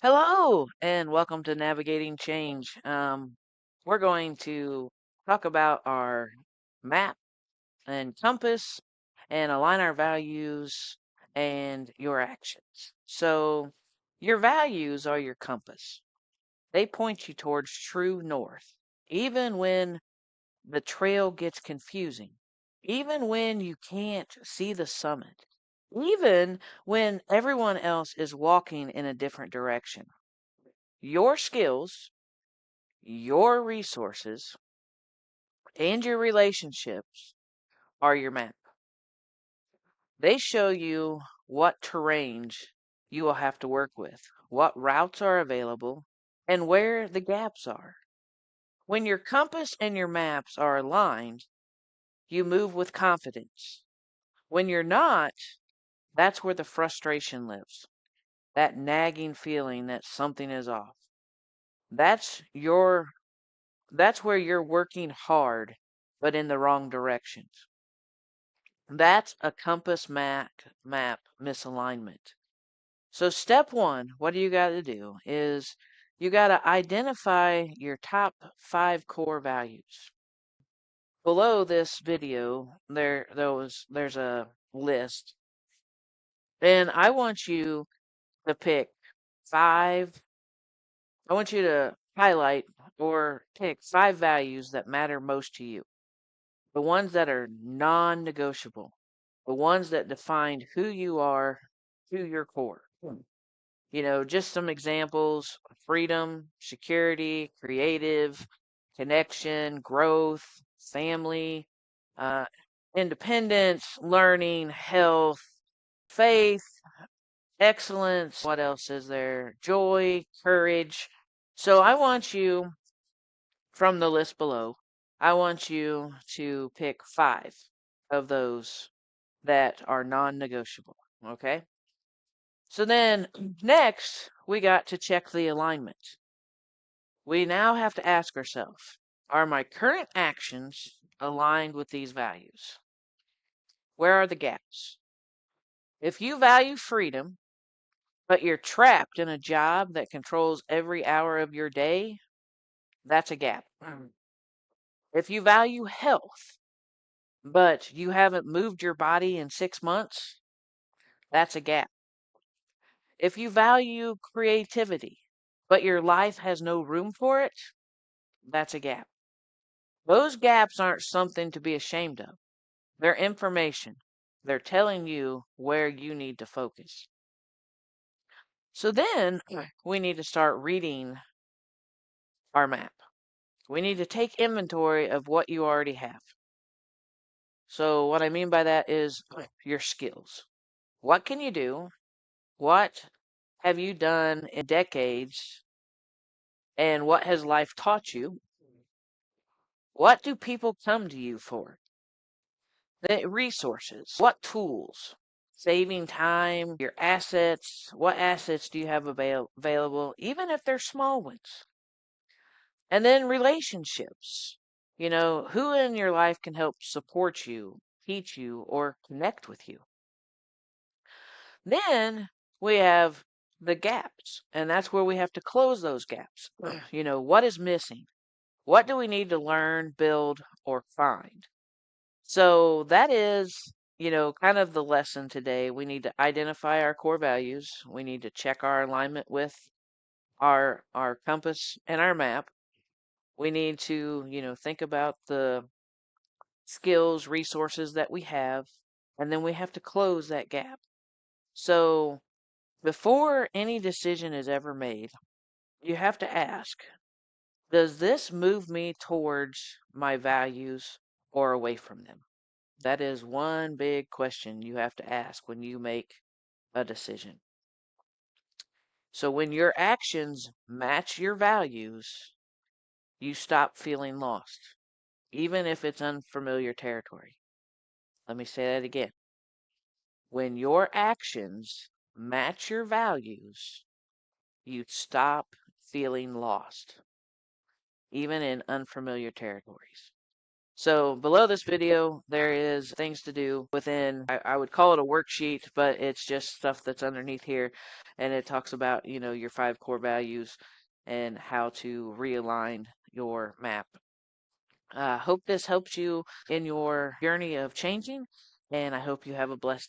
Hello, and welcome to Navigating Change. We're going to talk about our map and compass and align our values and your actions. So, your values are your compass. They point you towards true north, even when the trail gets confusing, even when you can't see the summit, even when everyone else is walking in a different direction. Your skills, your resources, and your relationships are your map. They show you what terrains you will have to work with, what routes are available, and where the gaps are. When your compass and your maps are aligned, you move with confidence. When you're not, that's where the frustration lives. That nagging feeling that something is off. That's your That's where you're working hard, but in the wrong directions. That's a compass map misalignment. So step one, what do you got to do is you got to identify your top 5 core values. Below this video, there's a list, and I want you to pick five. I want you to highlight or pick 5 values that matter most to you. The ones that are non-negotiable, the ones that define who you are to your core. Just some examples: freedom, security, creative, connection, growth, family, uh, independence, learning, health, faith, excellence. What else is there? Joy, courage. So I want you, from the list below, I want you to pick 5 of those that are non-negotiable. Okay? So then next, we got to check the alignment. We now have to ask ourselves, are my current actions aligned with these values? Where are the gaps? If you value freedom, but you're trapped in a job that controls every hour of your day, that's a gap. If you value health, but you haven't moved your body in 6 months, that's a gap. If you value creativity, but your life has no room for it, that's a gap. Those gaps aren't something to be ashamed of. They're information. They're telling you where you need to focus. So then we need to start reading our map. We need to take inventory of what you already have. So, what I mean by that is your skills. What can you do? What have you done in decades? And what has life taught you? What do people come to you for? The resources. What tools? Saving time, your assets. What assets do you have available, even if they're small ones? And then relationships. Who in your life can help support you, teach you, or connect with you? Then we have the gaps, and that's where we have to close those gaps. What is missing? What do we need to learn, build, or find? So that is, kind of the lesson today. We need to identify our core values. We need to check our alignment with our compass and our map. We need to, think about the skills, resources that we have, and then we have to close that gap. So before any decision is ever made, you have to ask, does this move me towards my values or away from them? That is one big question you have to ask when you make a decision. So when your actions match your values, you stop feeling lost, even if it's unfamiliar territory. Let me say that again. When your actions match your values, you stop feeling lost, even in unfamiliar territories. So below this video, there is things to do within, I would call it a worksheet, but it's just stuff that's underneath here. And it talks about, your 5 core values and how to realign your map. Hope this helps you in your journey of changing, and I hope you have a blessed day.